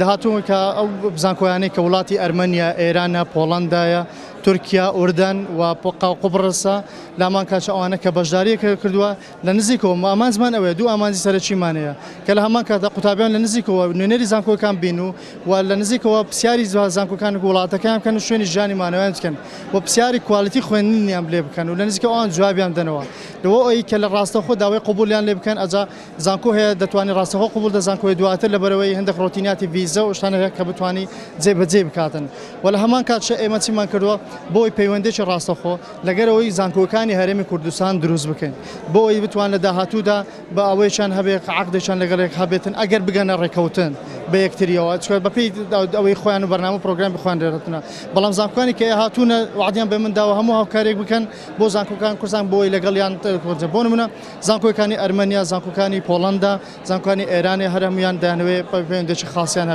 داهاتوو کە ئەو بزانکۆیانەی کە وڵاتی ئەرمەنیا، ئێرانە، پۆڵەندایە، تورکیا، ئوردن و قوبڕسە لامان کاچە ئەوانە کە بەشداریەکە کردووە لە نزیکەوە ئامانزمان ئەوەیە دوو ئامانزی سەرەکیمانەیە کە لە هەمان کاتە قوتابیان لە نزیکەوە نوێنەری زانکۆکان بین و لە نزیکەوە پرسیاری زانکۆکان وڵاتەکان بکەن و شوێنی ژیانیمانەوەیان بکەن و پرسیاری کوالیتی خوێندنیان لێ بکەن و لە نزیکەوە ئەوان جوابیان دەنەوە لەوە ئەوەی کە لە ڕاستەخۆ داوای قبولیان لێ بکەن ئەجا زانکۆ هەیە دەتوانێت ڕاستەخۆ قبول دە زانکۆی دواتر لەبەرەوەی هەندێک ڕۆتیناتی ڤیزە و شتانەیە کە بتوانی جێبەجێ بکاتن و لە هەمان کاتش ئێمە چیمان کردووە بۆی پەیوەندێکی ڕاستەخۆ لەگەرەوەی زانکۆکانی هەرێمی کوردستان دروست بکەین بۆ ئەوەی بتوان لە داهاتوودا بە ئەوەیشان هەبێ عەقدێکیان لەگەڵێک هەبێتن ئەگەر بگەنە ڕێکەوتن بە یەکتریەوە چکە بەپێی ئەوەی خۆیان و بەرنامە پرۆگرام بخوان دێرەتنە بەڵام زانکۆکانی کە هاتوونە وعدیان بە من داوە هەموو هاوکارێک بکەن بۆ زانکۆکان کوردستان بۆی لەگەڵیان بۆ نمونە زانکۆکانی ئەرمەنیا، زانکۆکانی پۆڵەندا، زانکۆکانی ئێرانی هەر هەمویان دەیانەوێت پەیوەندێکی خاصیان هەبێت.